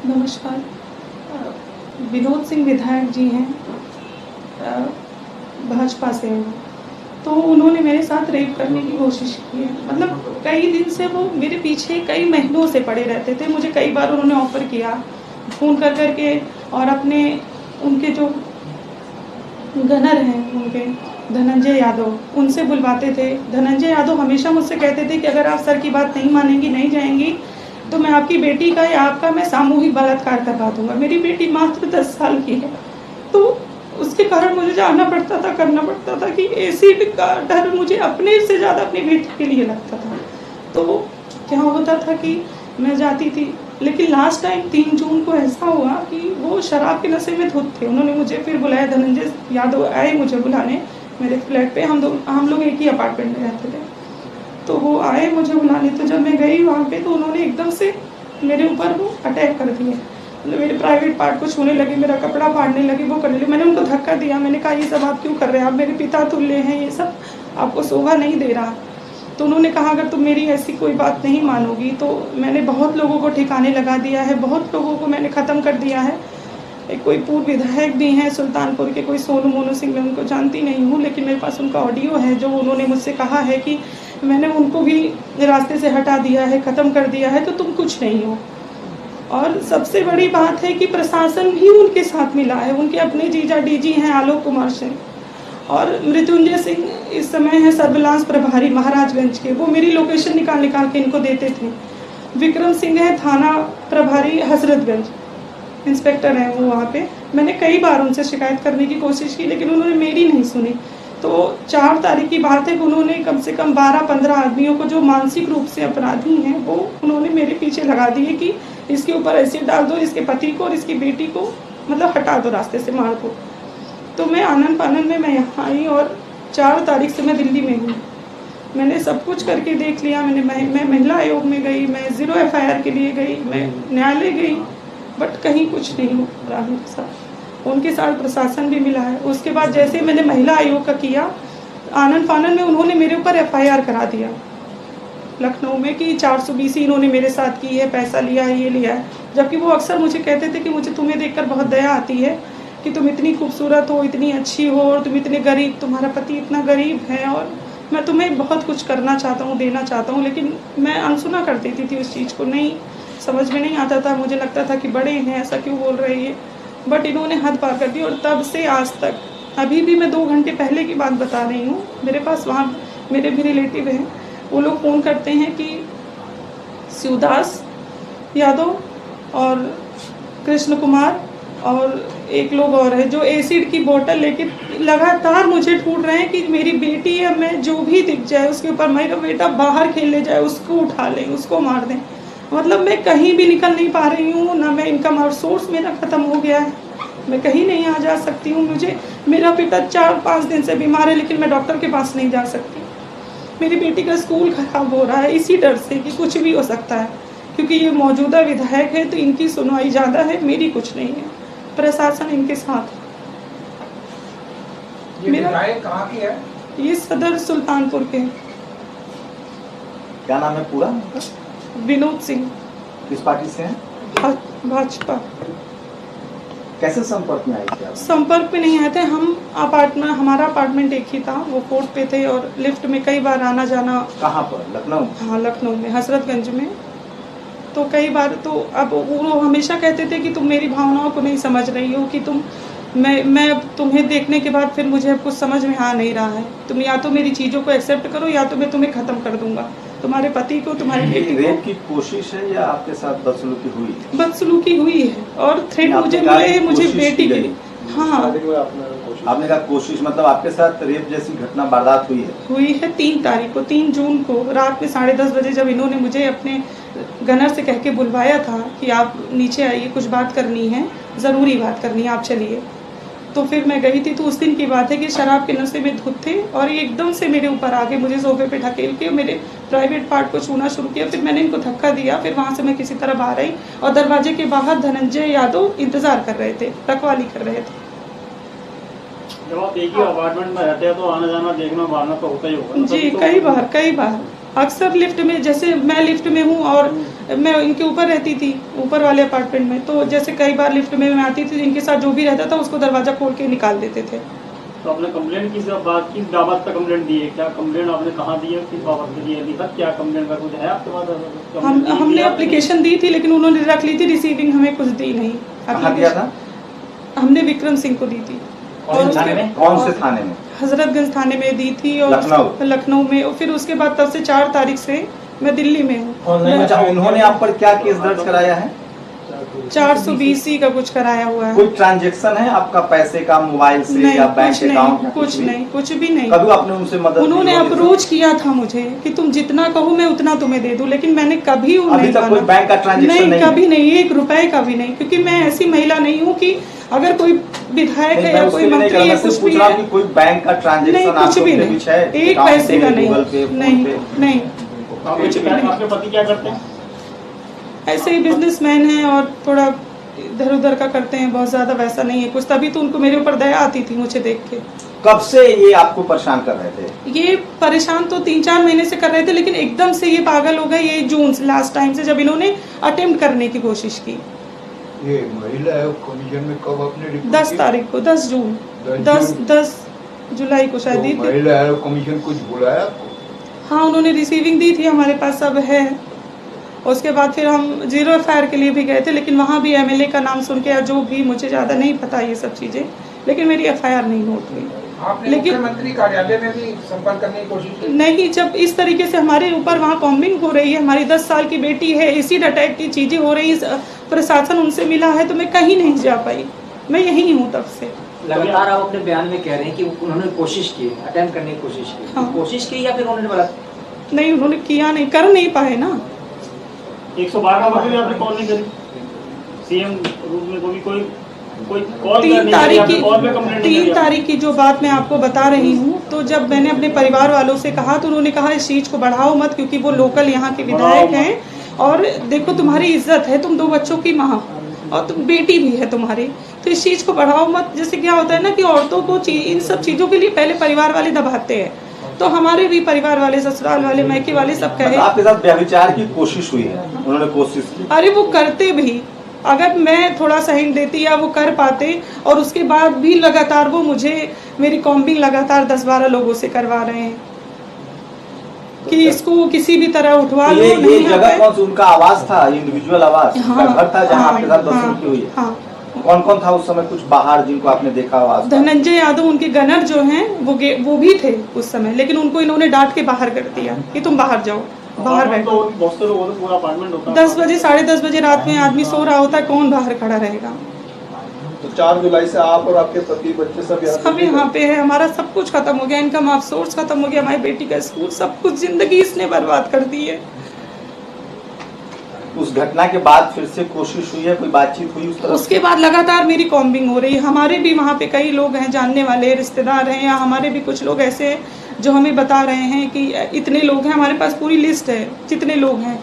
नमस्कार। विनोद सिंह विधायक जी हैं, भाजपा से हैं। तो उन्होंने मेरे साथ रेप करने की कोशिश की है। मतलब कई दिन से वो मेरे पीछे कई महीनों से पड़े रहते थे। मुझे कई बार उन्होंने ऑफ़र किया फ़ोन कर कर के, और अपने उनके जो गनर हैं उनके धनंजय यादव, उनसे बुलवाते थे। धनंजय यादव हमेशा मुझसे कहते थे कि अगर आप सर की बात नहीं मानेंगी, नहीं जाएंगी, तो मैं आपकी बेटी का या आपका मैं सामूहिक बलात्कार करवा दूंगा। मेरी बेटी मात्र 10 साल की है, तो उसके कारण मुझे जाना पड़ता था, करना पड़ता था कि एसिड का डर मुझे अपने से ज़्यादा अपनी बेटी के लिए लगता था। तो क्या होता था कि मैं जाती थी, लेकिन लास्ट टाइम 3 जून को ऐसा हुआ कि वो शराब के नशे में धुत थे। उन्होंने मुझे फिर बुलाया, धनंजय यादव आए मुझे बुलाने मेरे फ्लैट पे। हम लोग एक ही अपार्टमेंट में रहते थे। तो वो आए मुझे बुलाने, तो जब मैं गई वहाँ पे तो उन्होंने एकदम से मेरे ऊपर वो अटैक कर दिया। मतलब मेरे प्राइवेट पार्ट को छूने लगे, मेरा कपड़ा फाड़ने लगे, वो करने लगे। मैंने उनको धक्का दिया, मैंने कहा ये सब आप क्यों कर रहे हैं, आप मेरे पिता तुल्य हैं, ये सब आपको शोभा नहीं दे रहा। तो उन्होंने कहा अगर तुम मेरी ऐसी कोई बात नहीं मानोगी तो मैंने बहुत लोगों को ठिकाने लगा दिया है, बहुत लोगों को मैंने ख़त्म कर दिया है। एक कोई पूर्व विधायक भी हैं सुल्तानपुर के, कोई सोनू मोनू सिंह, मैं उनको जानती नहीं हूँ, लेकिन मेरे पास उनका ऑडियो है जो उन्होंने मुझसे कहा है कि मैंने उनको भी रास्ते से हटा दिया है, ख़त्म कर दिया है, तो तुम कुछ नहीं हो। और सबसे बड़ी बात है कि प्रशासन भी उनके साथ मिला है। उनके अपने जीजा डीजी हैं आलोक कुमार सिंह, और मृत्युंजय सिंह इस समय है सर्विलांस प्रभारी महाराजगंज के, वो मेरी लोकेशन निकाल निकाल के इनको देते थे। विक्रम सिंह है थाना प्रभारी हजरतगंज, इंस्पेक्टर हैं वो वहाँ पे। मैंने कई बार उनसे शिकायत करने की कोशिश की, लेकिन उन्होंने मेरी नहीं सुनी। तो 4 तारीख की बात है कि उन्होंने कम से कम 12-15 आदमियों को जो मानसिक रूप से अपराधी हैं वो उन्होंने मेरे पीछे लगा दिए कि इसके ऊपर एसिड डाल दो, इसके पति को और इसकी बेटी को मतलब हटा दो, रास्ते से मार दो। तो मैं आनन फानन में मैं यहाँ आई, और 4 तारीख से मैं दिल्ली में हूँ। मैंने सब कुछ करके देख लिया। मैं महिला आयोग में गई, मैं 0 FIR के लिए गई, मैं न्यायालय गई, बट कहीं कुछ नहीं हो रहा मेरे साथ। उनके साथ प्रशासन भी मिला है। उसके बाद जैसे मैंने महिला आयोग का किया, आनन फानन में उन्होंने मेरे ऊपर FIR करा दिया लखनऊ में कि 420 इन्होंने मेरे साथ की है, पैसा लिया है, ये लिया है। जबकि वो अक्सर मुझे कहते थे कि मुझे तुम्हें देखकर बहुत दया आती है कि तुम इतनी खूबसूरत हो, इतनी अच्छी हो, और तुम इतने गरीब, तुम्हारा पति इतना गरीब है, और मैं तुम्हें बहुत कुछ करना चाहता हूँ, देना चाहता हूँ। लेकिन मैं अनसुना कर देती थी उस चीज़ को, नहीं समझ में नहीं आता था। मुझे लगता था कि बड़े हैं, ऐसा क्यों बोल रहे हैं, बट इन्होंने हद पार कर दी। और तब से आज तक, अभी भी मैं 2 घंटे पहले की बात बता रही हूँ, मेरे पास वहाँ मेरे भी रिलेटिव हैं, वो लोग फ़ोन करते हैं कि शिवदास यादव और कृष्ण कुमार और एक लोग और है जो एसिड की बोतल लेके लगातार मुझे ढूंढ रहे हैं कि मेरी बेटी है, मैं जो भी दिख जाए उसके ऊपर, मेरा बेटा बाहर खेलने जाए उसको उठा लें, उसको मार दें। मतलब मैं कहीं भी निकल नहीं पा रही हूँ, ना मैं इनकम सोर्स मेरा ख़त्म हो गया है, मैं कहीं नहीं आ जा सकती हूँ। मेरा पिता 4-5 दिन से बीमार है, लेकिन मैं डॉक्टर के पास नहीं जा सकती। मेरी बेटी का स्कूल खराब हो रहा है इसी डर से कि कुछ भी हो सकता है, क्योंकि ये मौजूदा विधायक है तो इनकी सुनवाई ज़्यादा है, मेरी कुछ नहीं है। प्रशासन इनके साथ। ये विधायक कहाँ की है? ये सदर सुल्तानपुर के। क्या नाम है पूरा? विनोद सिंह। किस पार्टी से हैं? भाजपा। कैसे संपर्क में आए थे आप? संपर्क में नहीं आए थे हम। हमारा अपार्टमेंट एक ही था, वो 4th पे थे, और लिफ्ट में कई बार आना जाना। कहाँ पर? लखनऊ? हाँ, लखनऊ में हजरतगंज में। तो कई बार तो अब वो हमेशा कहते थे कि तुम मेरी भावनाओं को नहीं समझ रही हो, कि मैं तुम्हें देखने के बाद फिर मुझे अब कुछ समझ में आ नहीं रहा है, तुम या तो मेरी चीज़ों को एक्सेप्ट करो या तो मैं तुम्हें ख़त्म कर दूंगा, तुम्हारे पति को, तुम्हारी बेटी को। रेप की कोशिश है या आपके साथ बदसलूकी हुई? बदसलूकी हुई है, और थ्रेट मुझे मिले हैं, मुझे बेटी की। हाँ, आपने कहा कोशिश, मतलब आपके साथ रेप जैसी घटना वारदात हुई है? 3 तारीख को, 3 जून को रात में 10:30 बजे, जब इन्होंने मुझे अपने गनर से कह के बुलवाया था कि आप नीचे आइए, कुछ बात करनी है, ज़रूरी बात करनी है, आप चलिए। तो फिर मैं गई थी। तो उस दिन की बात है कि शराब के नशे में धुत थे, और ये एकदम से मेरे ऊपर आके मुझे सोफे पे ढकेल के मेरे प्राइवेट पार्ट को छूना शुरू किया। फिर मैंने इनको धक्का दिया, फिर वहाँ से मैं किसी तरह बाहर आई, और दरवाजे के बाहर धनंजय यादव इंतज़ार कर रहे थे, रखवाली कर रहे थे। जब आप एक ही अपार्टमेंट में रहते हैं तो आना जाना, देखना मारना तो होता ही होगा? जी, कई बार अक्सर लिफ्ट में, जैसे मैं लिफ्ट में हूँ और मैं इनके ऊपर रहती थी, ऊपर वाले अपार्टमेंट में, तो जैसे कई बार लिफ्ट में मैं आती थी, इनके साथ जो भी रहता था उसको दरवाज़ा खोल के निकाल देते थे। तो आपने कंप्लेंट किस बाबत पर कंप्लेंट दी है? क्या कंप्लेंट आपने कहाँ दी है, किस बाबत पे दी है? लिखा क्या कंप्लेंट का कुछ है आपके पास? हमने एप्लीकेशन दी थी, लेकिन उन्होंने रख ली थी, रिसीविंग हमें कुछ दी नहीं। कहाँ दिया था? हमने विक्रम सिंह को दी थी। कौन से थाने में? हजरतगंज थाने में दी थी और लखनऊ में, और फिर उसके बाद तब से 4 तारीख से मैं दिल्ली में हूँ। अच्छा, उन्होंने आप पर क्या केस दर्ज कराया है? 420 का कुछ कराया हुआ है। कोई ट्रांजैक्शन है आपका पैसे का, मोबाइल से या बैंक अकाउंट? कुछ नहीं, कुछ भी नहीं। कभी आपने उनसे मदद? उन्होंने अप्रोच किया था मुझे कि तुम जितना कहो मैं उतना तुम्हें दे दूं, लेकिन मैंने कभी अभी तक कोई बैंक का ट्रांजैक्शन नहीं? कभी नहीं, 1 रुपए का भी नहीं, क्योंकि मैं ऐसी महिला नहीं हूँ कि अगर कोई विधायक है या कोई मंत्री है कुछ भी है, कोई बैंक का ट्रांजैक्शन कुछ भी नहीं, 1 पैसे का नहीं, नहीं। आपके पति क्या करते हैं? ऐसे ही बिजनेसमैन हैं और थोड़ा इधर उधर का करते हैं, बहुत ज्यादा वैसा नहीं है कुछ, तभी तो उनको मेरे ऊपर दया आती थी मुझे देख के। कब से ये आपको परेशान कर रहे थे? ये परेशान तो 3-4 महीने से कर रहे थे, लेकिन एकदम से ये पागल हो गए, ये जून लास्ट टाइम से, जब इन्होंने अटेम्प्ट करने की कोशिश की। ये महिला आयोग कमीशन में कब आपने रिपोर्ट 10 तारीख को, 10 जून, 10 जुलाई को शायद दी थी। महिला आयोग कमीशन कुछ बुलाया आपको? हाँ, उन्होंने रिसीविंग दी थी, हमारे पास सब है। उसके बाद फिर हम 0 FIR के लिए भी गए थे, लेकिन वहाँ भी MLA का नाम सुन के, या जो भी, मुझे ज़्यादा नहीं पता ये सब चीज़ें, लेकिन मेरी FIR नहीं नोट हुई। आपने लेकिन मुख्यमंत्री कार्यालय में भी संपर्क करने की कोशिश की? नहीं, जब इस तरीके से हमारे ऊपर वहाँ कॉम्बिंग हो रही है, हमारी 10 साल की बेटी है, एसिड अटैक की चीज़ें हो रही है, प्रशासन उनसे मिला है, तो मैं कहीं नहीं जा पाई, मैं यहीं हूँ तब से। लगातार आप अपने बयान में कह रहे हैं कि उन्होंने कोशिश की, अटेम्प्ट करने की कोशिश की। हाँ। कोशिश की या फिर उन्होंने बोला? नहीं, उन्होंने किया नहीं, कर नहीं पाए ना। 112 का मतलब आपने कॉल नहीं करी? सीएम रूप में कोई कॉल 3 तारीख की जो बात मैं आपको बता रही हूँ, तो जब मैंने अपने परिवार वालों से कहा तो उन्होंने कहा इस चीज़ को बढ़ाओ मत, क्योंकि वो लोकल यहाँ के विधायक हैं, और देखो तुम्हारी इज्जत है, तुम 2 बच्चों की माँ और तुम बेटी भी है तुम्हारी, तो इस चीज़ को बढ़ाओ मत। जैसे क्या होता है ना कि औरतों को इन सब चीज़ों के लिए पहले परिवार वाले दबाते हैं, तो हमारे भी परिवार वाले, ससुराल वाले, मैके वाले सब कहे। आपके साथ व्यभिचार की कोशिश हुई है? उन्होंने कोशिश की? अरे वो करते भी, अगर मैं थोड़ा सा हिंट देती या वो कर पाते, और उसके बाद भी लगातार वो मुझे, मेरी कॉम्बिंग लगातार 10-12 लोगों से करवा रहे हैं कि इसको किसी भी तरह उठवा लो। ये जगह कौन सी उनका आवास था? इंडिविजुअल आवास? हाँ, घर था जहाँ आपके साथ हाँ, की हुई है? हाँ। कौन कौन था उस समय कुछ बाहर जिनको आपने देखा हो? धनंजय यादव उनके गनर जो हैं वो भी थे उस समय, लेकिन उनको इन्होंने डांट के बाहर कर दिया कि तुम बाहर जाओ, बाहर बैठो। तो बहुत से लोग होते, पूरा अपार्टमेंट होता है। 10 बजे 10:30 बजे रात में आदमी सो रहा होता है, कौन बाहर खड़ा रहेगा? तो 4 जुलाई से आप और आपके पति बच्चे सब यहाँ पे है, हमारा सब कुछ खत्म हो गया, इनकम ऑफ सोर्स खत्म हो गया, हमारी बेटी का स्कूल, सब कुछ जिंदगी इसने बर्बाद कर दी है। उस घटना के बाद फिर से कोशिश हुई है, कोई बातचीत हुई उस तरह? उसके बाद लगातार मेरी कॉम्बिंग हो रही है। हमारे भी वहाँ पे कई लोग हैं, जानने वाले रिश्तेदार हैं, या हमारे भी कुछ लोग ऐसे हैं जो हमें बता रहे हैं कि इतने लोग हैं, हमारे पास पूरी लिस्ट है जितने लोग हैं,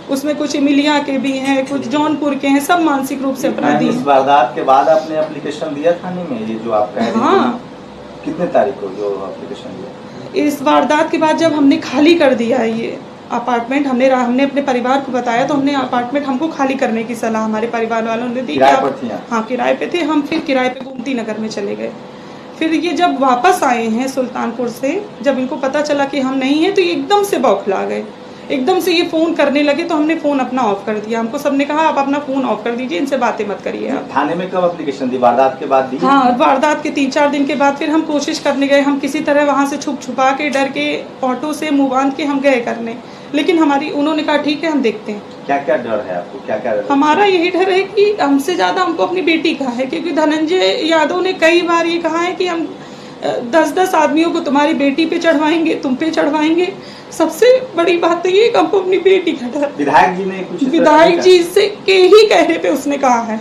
उसमें कुछ इमिलिया के भी हैं, कुछ जौनपुर के हैं, सब मानसिक रूप से अपराधी हैं। इस वारदात के बाद आपने एप्लीकेशन दिया थाने में, ये जो आप कह रहे हैं? हाँ। कितने तारीख को जो एप्लीकेशन दिया? इस वारदात के बाद जब हमने खाली कर दिया ये अपार्टमेंट, हमने अपने परिवार को बताया, तो हमने अपार्टमेंट हमको खाली करने की सलाह हमारे परिवार वालों ने दी। किराए पर थी? हाँ, किराए पे थे हम। फिर किराए पे गोमती नगर में चले गए। फिर ये जब वापस आए हैं सुल्तानपुर से, जब इनको पता चला कि हम नहीं हैं, तो ये एकदम से बौखला गए, एकदम से ये फ़ोन करने लगे, तो हमने फ़ोन अपना ऑफ कर दिया। हमको सबने कहा आप अपना फ़ोन ऑफ कर दीजिए, इनसे बातें मत करिए आप। थाने में कब एप्लीकेशन दी? वारदात के बाद दी? हाँ, वारदात के 3-4 दिन के बाद फिर हम कोशिश करने गए, हम किसी तरह वहाँ से छुपा के, डर के, ऑटो से मुँह बांध के हम गए करने, लेकिन उन्होंने कहा ठीक है हम देखते हैं। क्या क्या डर है आपको? क्या क्या? हमारा यही डर है कि हमसे ज़्यादा हमको अपनी बेटी का है, क्योंकि धनंजय यादव ने कई बार ये कहा है कि हम 10-10 आदमियों को तुम्हारी बेटी पे चढ़वाएंगे, तुम पे चढ़वाएंगे। सबसे बड़ी बात तो ये कि हमको अपनी बेटी का डर। विधायक जी ने कुछ? विधायक जी से के ही कहने पे उसने कहा है,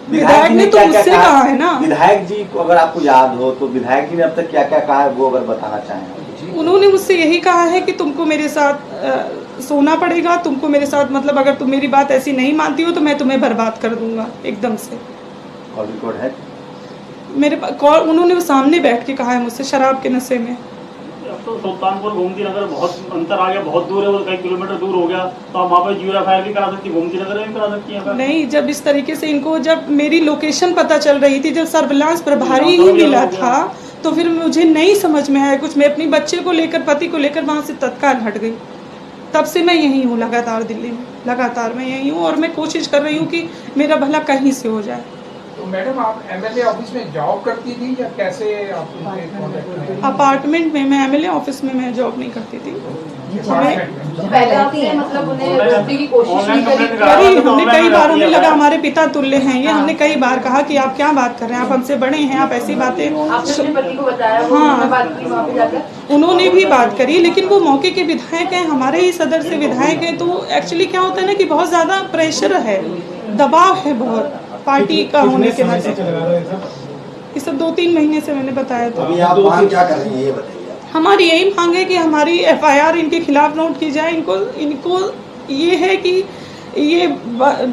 विधायक ने तो मुझसे कहा है ना। विधायक जी को अगर आपको याद हो तो विधायक जी ने अब तक क्या क्या कहा है, वो अगर बताना चाहें? उन्होंने मुझसे यही कहा है कि तुमको मेरे साथ सोना पड़ेगा, तुमको मेरे साथ, मतलब अगर तुम मेरी बात ऐसी नहीं मानती हो तो मैं तुम्हें बर्बाद कर दूंगा एकदम से। कॉल रिकॉर्ड है मेरे पास कॉल, उन्होंने वो सामने बैठ के कहा है मुझसे, शराब के नशे में। अब तो सुल्तानपुर गोमती नगर बहुत अंतर आ गया, बहुत दूर है, वो कई किलोमीटर दूर हो गया, तो आप वहाँ पर GeoFire भी करा सकती, गोमती नगर में भी करा सकती हैं। नहीं, जब इस तरीके से इनको, जब मेरी लोकेशन पता चल रही थी, जब सर्विलांस प्रभारी ही मिला था, तो फिर मुझे नहीं समझ में आया कुछ। मैं अपनी बच्चे को लेकर, पति को लेकर वहाँ से तत्काल हट गई। तब से मैं यहीं हूँ, लगातार दिल्ली में, लगातार मैं यहीं हूँ, और मैं कोशिश कर रही हूँ कि मेरा भला कहीं से हो जाए। तो मैडम आप एमएलए ऑफिस में जॉब करती थी या कैसे आप उनके कॉन्टेक्ट में? अपार्टमेंट में, मैं एमएलए ऑफिस में मैं जॉब नहीं करती थी। पहले आपने मतलब उन्हें रोकने की कोशिश नहीं करी? हमने कई बार, हमें लगा हमारे पिता तुल्य हैं ये, हमने कई बार कहा कि आप क्या बात कर रहे हैं, आप हमसे बड़े हैं, आप ऐसी बातें। आपने अपने पति को बताया? हाँ, बात की वहाँ पे जाकर? उन्होंने भी बात करी, लेकिन वो मौके के विधायक हैं, हमारे ही सदर से विधायक हैं, तो एक्चुअली क्या होता है ना कि बहुत ज़्यादा प्रेशर है, दबाव है बहुत पार्टी का होने के नाते। ये सब 2-3 महीने से मैंने बताया था। अभी आप मांग क्या कर रही हैं ये बताइए? हमारी यही मांग है कि हमारी FIR इनके खिलाफ नोट की जाए। इनको ये है कि ये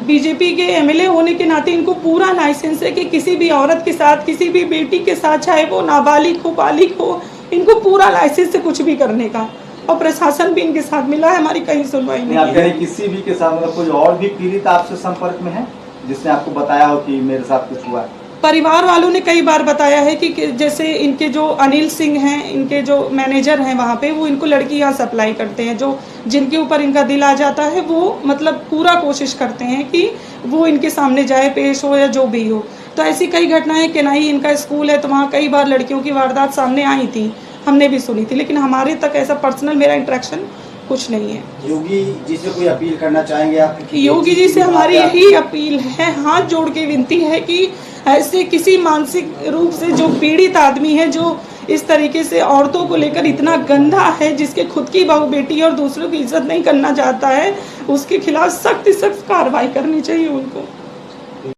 बीजेपी के MLA होने के नाते इनको पूरा लाइसेंस है कि किसी भी औरत के साथ, किसी भी बेटी के साथ, चाहे वो नाबालिग हो बालिग हो, इनको पूरा लाइसेंस है कुछ भी करने का। और प्रशासन भी इनके साथ मिला है, हमारी कहीं सुनवाई नहीं आप कह रहे है। किसी भी के साथ, मतलब कोई और भी पीड़ित आपसे संपर्क में है जिसने आपको बताया हो कि मेरे साथ कुछ हुआ है? परिवार वालों ने कई बार बताया है कि जैसे इनके जो अनिल सिंह हैं, इनके जो मैनेजर हैं वहाँ पे, वो इनको लड़की यहाँ सप्लाई करते हैं, जो जिनके ऊपर इनका दिल आ जाता है, वो मतलब पूरा कोशिश करते हैं कि वो इनके सामने जाए, पेश हो या जो भी हो। तो ऐसी कई घटनाएं, केनाई इनका स्कूल है, तो वहाँ कई बार लड़कियों की वारदात सामने आई थी, हमने भी सुनी थी, लेकिन हमारे तक ऐसा पर्सनल मेरा इंटरेक्शन कुछ नहीं है। योगी जी से कोई अपील करना चाहेंगे आप? योगी जी से हमारी यही अपील है, हाथ जोड़ के विनती है कि ऐसे किसी मानसिक रूप से जो पीड़ित आदमी है, जो इस तरीके से औरतों को लेकर इतना गंदा है, जिसके खुद की बहू बेटी और दूसरों की इज्जत नहीं करना चाहता है, उसके खिलाफ सख्त से सख्त कार्रवाई करनी चाहिए उनको।